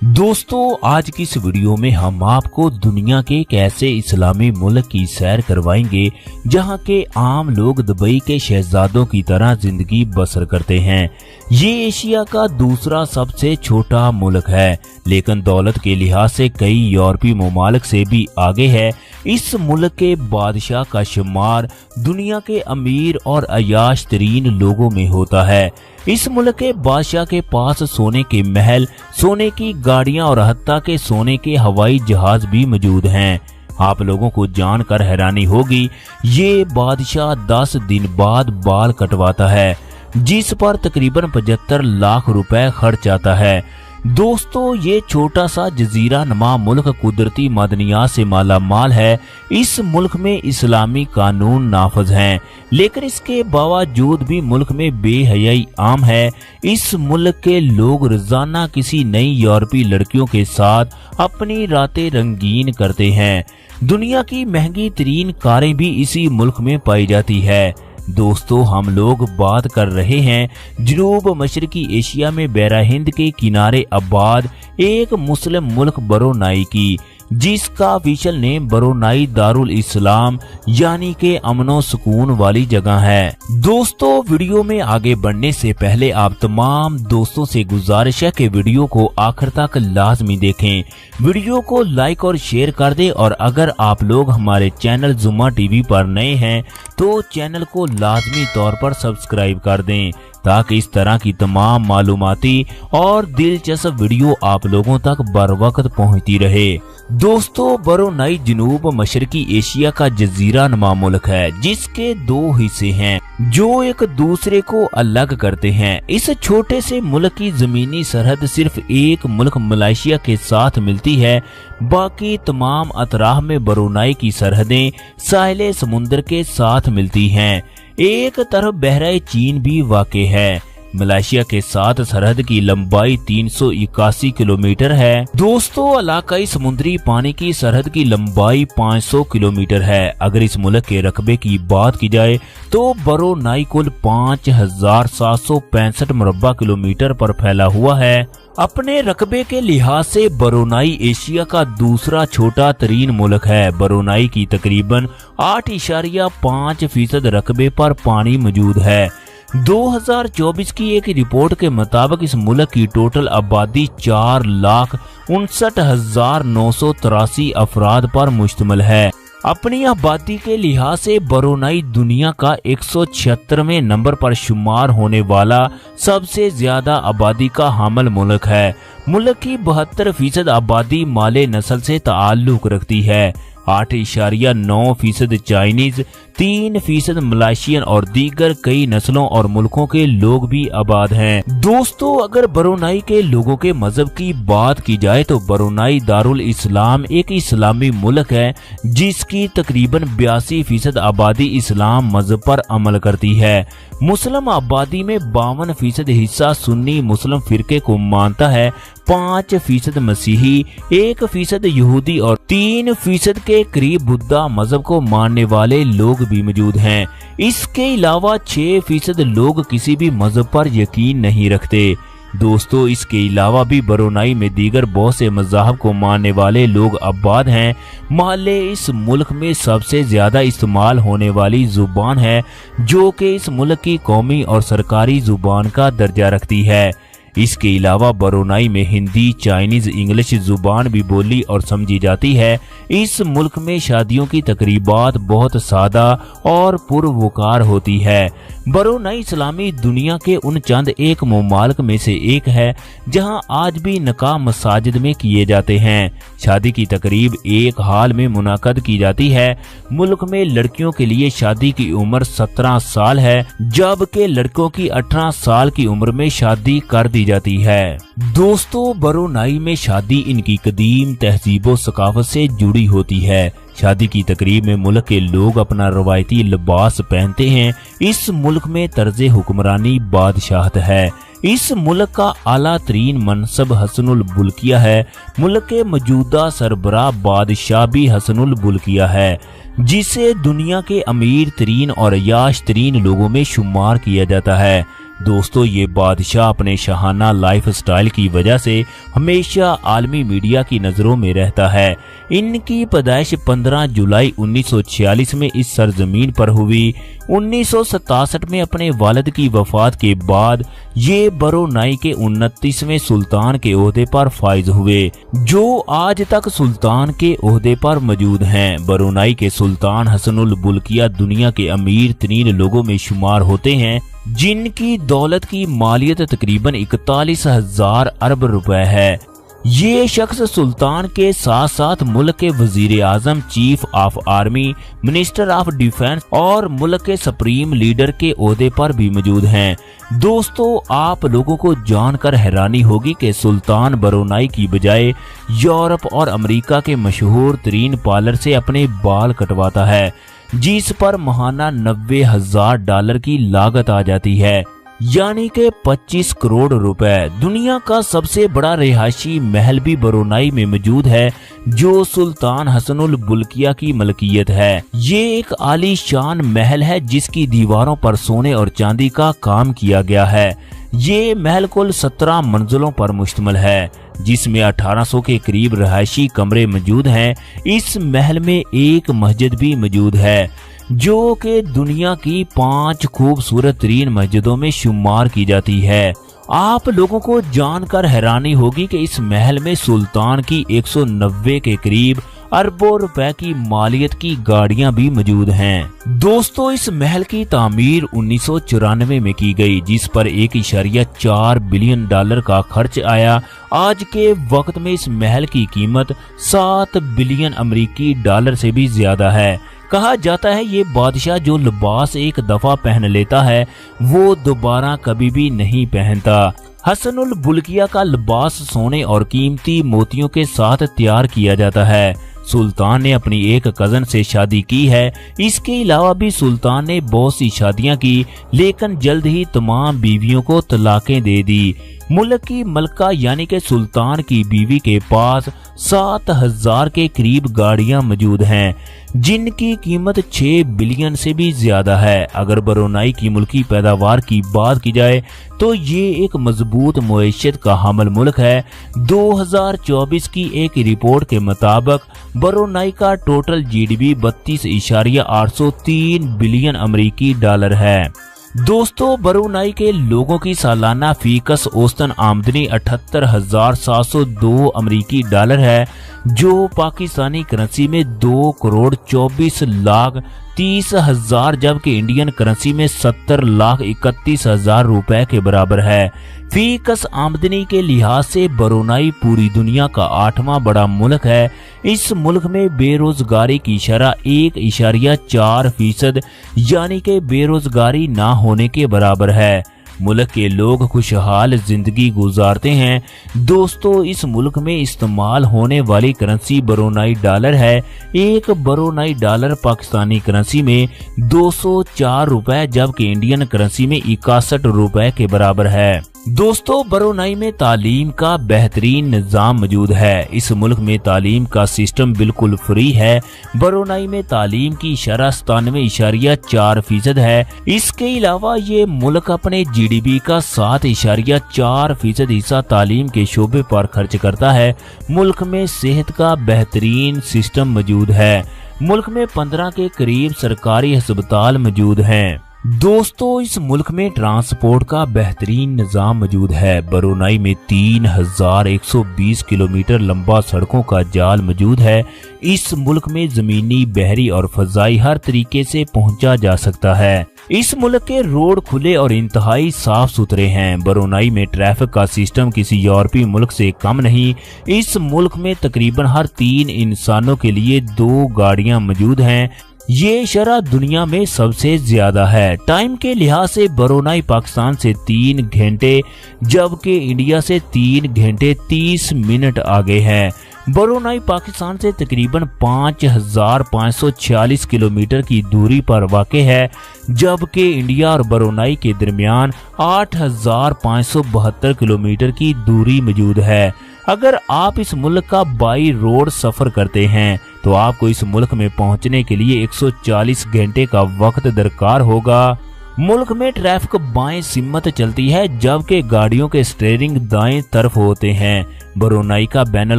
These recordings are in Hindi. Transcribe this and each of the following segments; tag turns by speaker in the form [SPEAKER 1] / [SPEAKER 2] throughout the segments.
[SPEAKER 1] दोस्तों आज की इस वीडियो में हम आपको दुनिया के एक ऐसे इस्लामी मुल्क की सैर करवाएंगे जहां के आम लोग दुबई के शहजादों की तरह जिंदगी बसर करते हैं। ये एशिया का दूसरा सबसे छोटा मुल्क है, लेकिन दौलत के लिहाज से कई यूरोपीय ममालिक से भी आगे है। इस मुल्क के बादशाह का शुमार दुनिया के अमीर और अयाश तरीन लोगों में होता है। इस मुल्क के बादशाह के पास सोने के महल, सोने की गाड़ियां और हत्ता के सोने के हवाई जहाज भी मौजूद हैं। आप लोगों को जानकर हैरानी होगी, ये बादशाह 10 दिन बाद बाल कटवाता है, जिस पर तकरीबन 75 लाख रुपए खर्च आता है। दोस्तों ये छोटा सा जजीरा नुमा मुल्क कुदरती मादनियात से माला माल है। इस मुल्क में इस्लामी कानून नाफज हैं, लेकिन इसके बावजूद भी मुल्क में बेहयाई आम है। इस मुल्क के लोग रोजाना किसी नई यूरोपीय लड़कियों के साथ अपनी रातें रंगीन करते हैं। दुनिया की महंगी तरीन कारें भी इसी मुल्क में पाई जाती है। दोस्तों हम लोग बात कर रहे हैं जनूब मशरकी एशिया में बहरा हिंद के किनारे आबाद एक मुस्लिम मुल्क ब्रुनाई की, जिसका ऑफिशियल नेम ब्रुनाई दारुल इस्लाम यानी के अमनो सुकून वाली जगह है। दोस्तों वीडियो में आगे बढ़ने से पहले आप तमाम दोस्तों से गुजारिश है कि वीडियो को आखिर तक लाजमी देखें, वीडियो को लाइक और शेयर कर दें, और अगर आप लोग हमारे चैनल जुम्मा टीवी पर नए हैं तो चैनल को लाजमी तौर पर सब्सक्राइब कर दें, ताकि इस तरह की तमाम मालूमाती और दिलचस्प वीडियो आप लोगों तक बर वक्त पहुँचती रहे। दोस्तों ब्रुनाई जनूब मशरकी एशिया का जजीरा नुमा मुल्क है, जिसके 2 हिस्से हैं जो एक दूसरे को अलग करते हैं। इस छोटे से मुल्क की जमीनी सरहद सिर्फ एक मुल्क मलेशिया के साथ मिलती है, बाकी तमाम अतराफ में ब्रुनाई की सरहदें साहिल समुद्र के साथ मिलती हैं। एक तरफ बहरा चीन भी वाक़ है। मलेशिया के साथ सरहद की लंबाई 381 किलोमीटर है। दोस्तों इलाकाई समुद्री पानी की सरहद की लंबाई 500 किलोमीटर है। अगर इस मुल्क के रकबे की बात की जाए तो ब्रुनाई कुल 5765 मुरब्बा किलोमीटर पर फैला हुआ है। अपने रकबे के लिहाज से ब्रुनाई एशिया का दूसरा छोटा तरीन मुल्क है। ब्रुनाई की तकरीबन 8.5% रकबे पर पानी मौजूद है। 2024 की एक रिपोर्ट के मुताबिक इस मुल्क की टोटल आबादी 4,59,983 अफराद पर मुश्तमिल है। अपनी आबादी के लिहाज से ब्रुनाई दुनिया का 176वें नंबर पर शुमार होने वाला सबसे ज्यादा आबादी का हामिल मुल्क है। मुल्क की 72% आबादी माले नस्ल से ताल्लुक रखती है। 8.9% चाइनीज, 3% मलेशियन और दीगर कई नस्लों और मुल्कों के लोग भी आबाद हैं। दोस्तों अगर ब्रुनाई के लोगों के मजहब की बात की जाए तो ब्रुनाई दारुल इस्लाम एक इस्लामी मुल्क है, जिसकी तकरीबन 82% आबादी इस्लाम मजहब पर अमल करती है। मुस्लिम आबादी में 52% हिस्सा सुन्नी मुस्लिम फिरके को मानता है, 5% मसीही, 1% यहूदी और 3% के करीब बुद्धा मजहब को मानने वाले लोग भी मौजूद हैं। इसके अलावा 6% लोग किसी भी मजहब पर यकीन नहीं रखते। दोस्तों इसके अलावा भी ब्रुनाई में दीगर बहुत से मज़ाहब को मानने वाले लोग आबाद हैं। महल्ले इस मुल्क में सबसे ज्यादा इस्तेमाल होने वाली जुबान है, जो कि इस मुल्क की कौमी और सरकारी जुबान का दर्जा रखती है। इसके अलावा ब्रुनाई में हिंदी, चाइनीज, इंग्लिश जुबान भी बोली और समझी जाती है। इस मुल्क में शादियों की तकरीबात बहुत सादा और पुरवकार होती है। ब्रुनाई इस्लामी दुनिया के उन चंद एक ममालिक में से एक है जहां आज भी निकाह मसाजिद में किए जाते हैं। शादी की तकरीब एक हाल में मुनाकद की जाती है। मुल्क में लड़कियों के लिए शादी की उम्र 17 साल है, जबकि लड़कों की 18 साल की उम्र में शादी कर दी जाती है। दोस्तों ब्रुनाई में शादी इनकी कदीम तहजीब व सकाफत से जुड़ी होती है। शादी की तकरीब में मुल्क के लोग अपना रवायती लिबास पहनते हैं। इस मुल्क में तर्ज हुक्मरानी बादशाहत है। इस मुल्क का आला तरीन मनसब हसनुल बुल्किया है। मुल्क के मौजूदा सरबराह बादशाह भी हसनुल बुल्किया है, जिसे दुनिया के अमीर तरीन और अयाश तरीन लोगों में शुमार किया जाता है। दोस्तों ये बादशाह अपने शाहाना लाइफस्टाइल की वजह से हमेशा आलमी मीडिया की नजरों में रहता है। इनकी पैदाइश 15 जुलाई 1946 में इस सरजमीन पर हुई। 1967 में अपने वालिद की वफात के बाद ये ब्रुनाई के 29वें सुल्तान के ओहदे पर फाइज हुए, जो आज तक सुल्तान के ओहदे पर मौजूद हैं। ब्रुनाई के सुल्तान हसनुल बुल्किया दुनिया के अमीर तरीन लोगों में शुमार होते हैं, जिनकी दौलत की मालियत तकरीबन 41,000 अरब रुपए है। ये शख्स सुल्तान के साथ साथ मुल्क के वजीर आजम, chief of army, minister of defence और मुल्क के सुप्रीम लीडर के ओहदे पर भी मौजूद हैं। दोस्तों आप लोगों को जानकर हैरानी होगी कि सुल्तान ब्रुनाई की बजाय यूरोप और अमेरिका के मशहूर तरीन पार्लर से अपने बाल कटवाता है, जिस पर महाना $90,000 की लागत आ जाती है, यानी के 25 करोड़ रुपए। दुनिया का सबसे बड़ा रिहायशी महल भी ब्रुनाई में मौजूद है, जो सुल्तान हसनुल बुल्किया की मलकियत है। ये एक आलीशान महल है जिसकी दीवारों पर सोने और चांदी का काम किया गया है। ये महल कुल 17 मंजिलों पर मुश्तमिल है, जिसमें 1800 के करीब रहायशी कमरे मौजूद हैं। इस महल में एक मस्जिद भी मौजूद है, जो कि दुनिया की 5 खूबसूरत तरीन मस्जिदों में शुमार की जाती है। आप लोगों को जानकर हैरानी होगी कि इस महल में सुल्तान की 190 के करीब अरबों रुपए की मालियत की गाड़ियां भी मौजूद हैं। दोस्तों इस महल की तामीर 1994 में की गई, जिस पर $1.4 बिलियन का खर्च आया। आज के वक्त में इस महल की कीमत $7 बिलियन अमेरिकी डॉलर से भी ज्यादा है। कहा जाता है ये बादशाह जो लिबास एक दफा पहन लेता है वो दोबारा कभी भी नहीं पहनता। हसनुल बुल्किया का लिबास सोने और कीमती मोतियों के साथ तैयार किया जाता है। सुल्तान ने अपनी एक कजन से शादी की है। इसके अलावा भी सुल्तान ने बहुत सी शादियां की, लेकिन जल्द ही तमाम बीवियों को तलाकें दे दी। मुल्क की मलका यानी कि सुल्तान की बीवी के पास 7,000 के करीब गाड़ियां मौजूद हैं, जिनकी कीमत 6 बिलियन से भी ज्यादा है। अगर ब्रुनाई की मुल्की पैदावार की बात की जाए तो ये एक मजबूत मुईशत का हामिल मुल्क है। 2024 की एक रिपोर्ट के मुताबिक ब्रुनाई का टोटल GDP 32.803 बिलियन अमेरिकी डॉलर है। दोस्तों ब्रुनाई के लोगों की सालाना फीकस औसतन आमदनी 78,702 अमेरिकी डॉलर है, जो पाकिस्तानी करेंसी में 2,24,30,000 जबकि इंडियन करेंसी में 70,31,000 रुपए के बराबर है। फीकस आमदनी के लिहाज से ब्रुनाई पूरी दुनिया का 8वां बड़ा मुल्क है। इस मुल्क में बेरोजगारी की शरह 1.4% यानी कि बेरोजगारी ना होने के बराबर है। मुल्क के लोग खुशहाल जिंदगी गुजारते हैं। दोस्तों इस मुल्क में इस्तेमाल होने वाली करेंसी ब्रुनाई डॉलर है। एक ब्रुनाई डॉलर पाकिस्तानी करेंसी में 204 रुपए जबकि इंडियन करेंसी में 61 रुपए के बराबर है। दोस्तों ब्रुनाई में तालीम का बेहतरीन निज़ाम मौजूद है। इस मुल्क में तालीम का सिस्टम बिल्कुल फ्री है। ब्रुनाई में तालीम की शरह 97.4% है। इसके अलावा ये मुल्क अपने GDP का 7.4% हिस्सा तालीम के शोबे पर खर्च करता है। मुल्क में सेहत का बेहतरीन सिस्टम मौजूद है। मुल्क में 15 के करीब सरकारी अस्पताल मौजूद हैं। दोस्तों इस मुल्क में ट्रांसपोर्ट का बेहतरीन निज़ाम मौजूद है। ब्रुनाई में 3,120 किलोमीटर लंबा सड़कों का जाल मौजूद है। इस मुल्क में जमीनी, बहरी और फजाई हर तरीके से पहुंचा जा सकता है। इस मुल्क के रोड खुले और इंतहाई साफ सुथरे हैं। ब्रुनाई में ट्रैफिक का सिस्टम किसी यूरोपीय मुल्क से कम नहीं। इस मुल्क में तकरीबन हर 3 इंसानों के लिए 2 गाड़ियां मौजूद हैं। ये शरह दुनिया में सबसे ज्यादा है। टाइम के लिहाज से ब्रुनाई पाकिस्तान से 3 घंटे जबकि इंडिया से 3 घंटे 30 मिनट आगे है। ब्रुनाई पाकिस्तान से तकरीबन 5,546 किलोमीटर की दूरी पर वाक़ है, जबकि इंडिया और ब्रुनाई के दरमियान 8,572 किलोमीटर की दूरी मौजूद है। अगर आप इस मुल्क का बाई रोड सफर करते हैं तो आपको इस मुल्क में पहुंचने के लिए 140 घंटे का वक्त दरकार होगा। मुल्क में ट्रैफिक बाएं सिमत चलती है जबकि गाड़ियों के स्टीयरिंग दाएं तरफ होते हैं। ब्रुनाई का बैनुल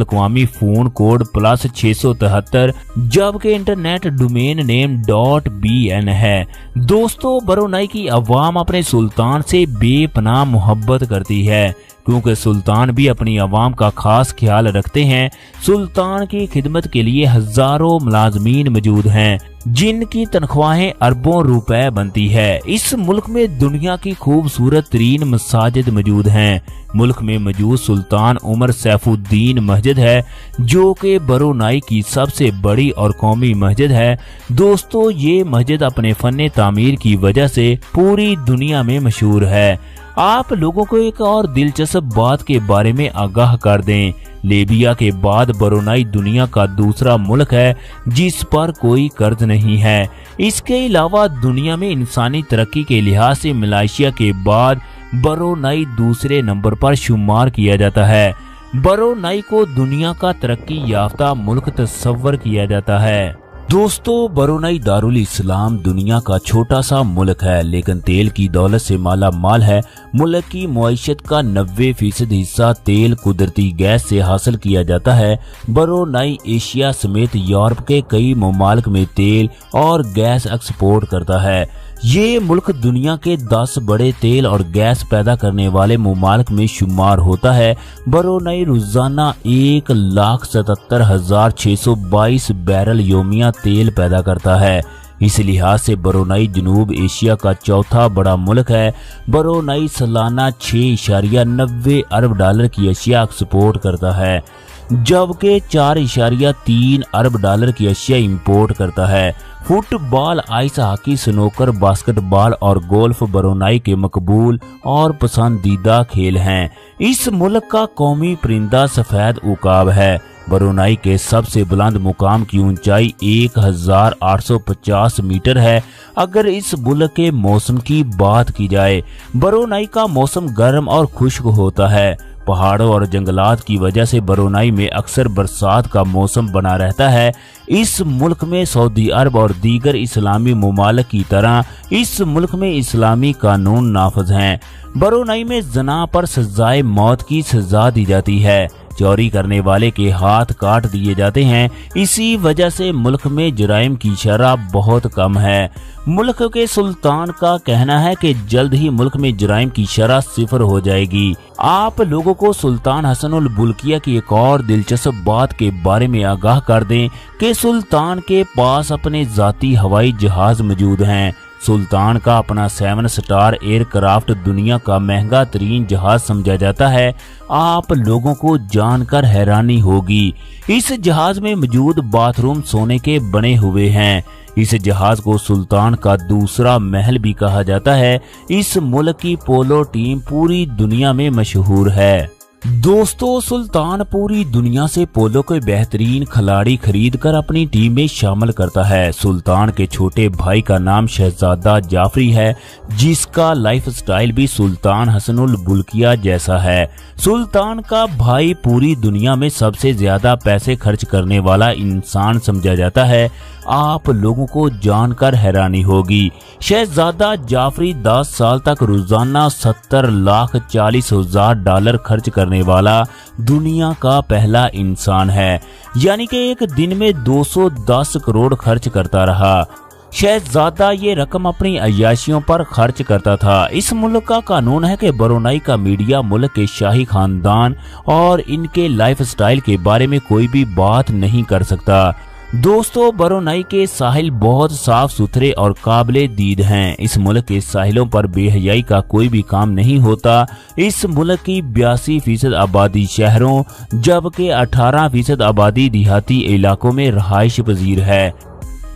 [SPEAKER 1] अक़वामी फोन कोड +673 जबकि इंटरनेट डोमेन नेम .bn है। दोस्तों, ब्रुनाई की अवाम अपने सुल्तान से बेपनाह मोहब्बत करती है क्योंकि सुल्तान भी अपनी अवाम का खास ख्याल रखते हैं। सुल्तान की खिदमत के लिए हजारों मुलाजमीन मौजूद हैं जिनकी तनख्वाहें अरबों रुपए बनती है। इस मुल्क में दुनिया की खूबसूरत तरीन मसाजिद मौजूद हैं। मुल्क में मौजूद सुल्तान उमर सैफुद्दीन मस्जिद है जो कि ब्रुनाई की सबसे बड़ी और कौमी मस्जिद है। दोस्तों, ये मस्जिद अपने फन तामीर की वजह से पूरी दुनिया में मशहूर है। आप लोगों को एक और दिलचस्प बात के बारे में आगाह कर दें। लीबिया के बाद ब्रुनाई दुनिया का दूसरा मुल्क है जिस पर कोई कर्ज नहीं है। इसके अलावा दुनिया में इंसानी तरक्की के लिहाज से मलेशिया के बाद ब्रुनाई दूसरे नंबर पर शुमार किया जाता है। ब्रुनाई को दुनिया का तरक्की याफ्ता मुल्क तस्वर किया जाता है। दोस्तों, ब्रुनाई दारुल इस्लाम दुनिया का छोटा सा मुल्क है लेकिन तेल की दौलत से माला माल है। मुल्क की मुआइशत का 90% हिस्सा तेल कुदरती गैस से हासिल किया जाता है। ब्रुनाई एशिया समेत यूरोप के कई ममालिक में तेल और गैस एक्सपोर्ट करता है। ये मुल्क दुनिया के 10 बड़े तेल और गैस पैदा करने वाले ममालिक में शुमार होता है। ब्रुनाई रोजाना 1,77,622 बैरल योमिया तेल पैदा करता है। इस लिहाज से ब्रुनाई जनूब एशिया का चौथा बड़ा मुल्क है। ब्रुनाई सालाना $6.90 अरब की अशिया एक्सपोर्ट करता है जबकि $4.3 अरब की अशिया इंपोर्ट करता है। Football, ice hockey, snooker, basketball और गोल्फ ब्रुनाई के मकबूल और पसंदीदा खेल हैं। इस मुल्क का कौमी परिंदा सफेद उकाब है। ब्रुनाई के सबसे बुलंद मुकाम की ऊंचाई 1850 मीटर है। अगर इस मुल्क के मौसम की बात की जाए, ब्रुनाई का मौसम गर्म और खुश्क होता है। पहाड़ों और जंगलात की वजह से ब्रुनाई में अक्सर बरसात का मौसम बना रहता है। इस मुल्क में सऊदी अरब और दीगर इस्लामी ममालिक की तरह इस मुल्क में इस्लामी कानून नाफज हैं। ब्रुनाई में जना पर सजाए मौत की सजा दी जाती है। चोरी करने वाले के हाथ काट दिए जाते हैं। इसी वजह से मुल्क में जराइम की शरह बहुत कम है। मुल्क के सुल्तान का कहना है कि जल्द ही मुल्क में जराइम की शरह 0 हो जाएगी। आप लोगों को सुल्तान हसनुल बुल्किया की एक और दिलचस्प बात के बारे में आगाह कर दें कि सुल्तान के पास अपने जाती हवाई जहाज मौजूद हैं। सुल्तान का अपना 7 स्टार एयरक्राफ्ट दुनिया का महंगा तरीन जहाज समझा जाता है। आप लोगों को जानकर हैरानी होगी, इस जहाज में मौजूद बाथरूम सोने के बने हुए हैं। इस जहाज को सुल्तान का दूसरा महल भी कहा जाता है। इस मुल्क की पोलो टीम पूरी दुनिया में मशहूर है। दोस्तों, सुल्तान पूरी दुनिया से पोलो के बेहतरीन खिलाड़ी खरीद कर अपनी टीम में शामिल करता है। सुल्तान के छोटे भाई का नाम शहजादा जाफरी है जिसका लाइफस्टाइल भी सुल्तान हसनुल बुल्किया जैसा है। सुल्तान का भाई पूरी दुनिया में सबसे ज्यादा पैसे खर्च करने वाला इंसान समझा जाता है। आप लोगों को जानकर हैरानी होगी, शहजादा जाफरी 10 साल तक रोजाना $70,40,000 खर्च करने वाला दुनिया का पहला इंसान है, यानी कि एक दिन में 210 करोड़ खर्च करता रहा। शहजादा ये रकम अपनी अय्याशियों पर खर्च करता था। इस मुल्क का कानून है कि ब्रुनाई का मीडिया मुल्क के शाही खानदान और इनके लाइफस्टाइल के बारे में कोई भी बात नहीं कर सकता। दोस्तों, ब्रुनाई के साहिल बहुत साफ सुथरे और काबिले दीद हैं। इस मुल्क के साहिलों पर बेहयाई का कोई भी काम नहीं होता। इस मुल्क की 82% आबादी शहरों जबकि 18% आबादी देहाती इलाकों में रहाइश पजीर है।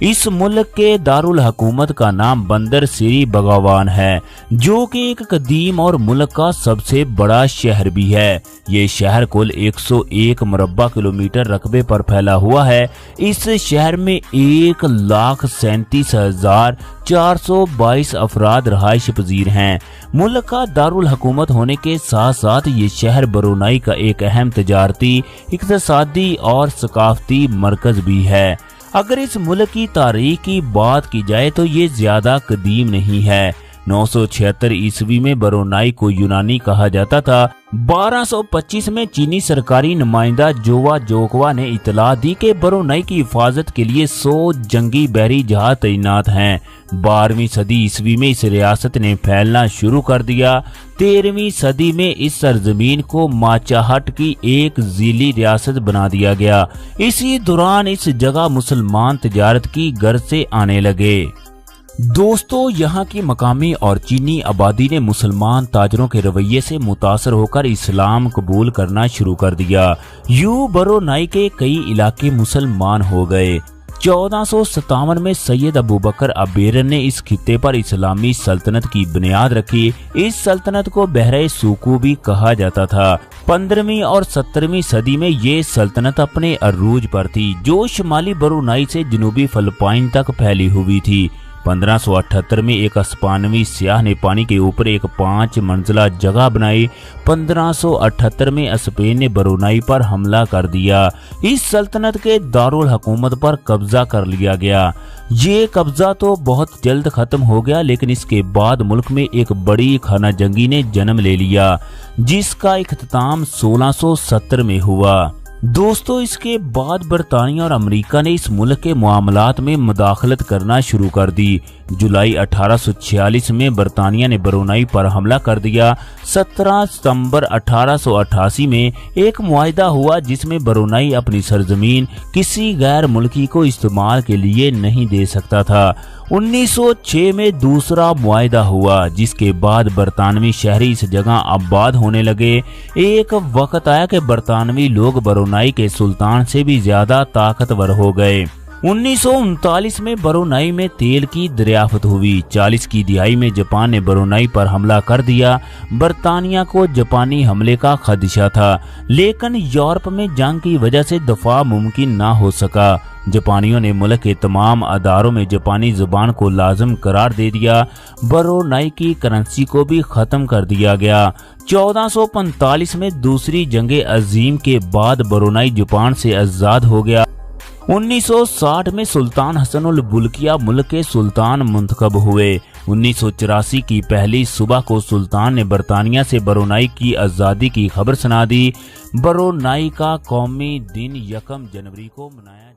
[SPEAKER 1] इस मुल्क के दारुल हुकूमत का नाम बंदर सिरी बगावान है जो कि एक कदीम और मुल्क का सबसे बड़ा शहर भी है। ये शहर कुल 101 मुरब्बा किलोमीटर रकबे पर फैला हुआ है। इस शहर में 1,37,422 अफराद रहाइश पजीर हैं। मुल्क का दारुल हुकूमत होने के साथ साथ ये शहर ब्रुनाई का एक अहम तजारती, इक़्तिसादी और सकाफती मरकज भी है। अगर इस मुल्क की तारीख की बात की जाए तो ये ज्यादा कदीम नहीं है। 976 ईस्वी में बरोनाई को यूनानी कहा जाता था। 1225 में चीनी सरकारी नुमाइंदा जोवा जोकवा ने इतला दी कि बरोनाई की हिफाजत के लिए 100 जंगी बहरी जहाज तैनात हैं। 12वीं सदी ईस्वी में इस रियासत ने फैलना शुरू कर दिया। 13वीं सदी में इस सरजमीन को माचाहट की एक ज़िली रियासत बना दिया गया। इसी दौरान इस जगह मुसलमान तिजारत की गर्ज से आने लगे। दोस्तों, यहाँ की मकामी और चीनी आबादी ने मुसलमान ताजरों के रवैये से मुतासर होकर इस्लाम कबूल करना शुरू कर दिया। यूं बरोनाई के कई इलाके मुसलमान हो गए। 1457 में सैयद अबू बकर अबेरन ने इस खित्ते पर इस्लामी सल्तनत की बुनियाद रखी। इस सल्तनत को बहरे सूकू भी कहा जाता था। 15वीं और 17वीं सदी में ये सल्तनत अपने अरूज पर थी, जो शुमाली बरोनाई से जनूबी फिलिपाइन तक फैली हुई थी। 1578 में एक स्पेनी सियाह ने पानी के ऊपर एक 5 मंजिला जगह बनाई। 1578 में स्पेन ने बरोनाई पर हमला कर दिया। इस सल्तनत के दारुल हुकूमत पर कब्जा कर लिया गया। ये कब्जा तो बहुत जल्द खत्म हो गया, लेकिन इसके बाद मुल्क में एक बड़ी खाना जंगी ने जन्म ले लिया, जिसका इख्तिताम 1670 में हुआ। दोस्तों, इसके बाद बरतानिया और अमेरिका ने इस मुल्क के मामलात में मुदाखलत करना शुरू कर दी। जुलाई 1846 में बरतानिया ने बरोनाई पर हमला कर दिया। 17 सितंबर 1888 में एक मुआहिदा हुआ जिसमें बरोनाई अपनी सरजमीन किसी गैर मुल्की को इस्तेमाल के लिए नहीं दे सकता था। 1906 में दूसरा मुआहिदा हुआ, जिसके बाद बरतानवी शहरी इस जगह आबाद होने लगे। एक वक्त आया कि बरतानवी लोग बरोनाई के सुल्तान से भी ज्यादा ताकतवर हो गए। 1939 में बरोनाई में तेल की दरियाफ्त हुई। 40 की दिहाई में जापान ने बरोनाई पर हमला कर दिया। बरतानिया को जापानी हमले का खदशा था, लेकिन यूरोप में जंग की वजह से दफा मुमकिन ना हो सका। जापानियों ने मुल्क के तमाम अदारों में जापानी जुबान को लाजम करार दे दिया। बरोनाई की करेंसी को भी खत्म कर दिया गया। 1445 में दूसरी जंग अजीम के बाद बरोनाई जापान से आजाद हो गया। 1960 में सुल्तान हसन उल बुल्किया मुल्क के सुल्तान मुंतखब हुए। 1984 की पहली सुबह को सुल्तान ने बरतानिया से बरोनाई की आज़ादी की खबर सुना दी। बरोनाई का कौमी दिन 1 जनवरी को मनाया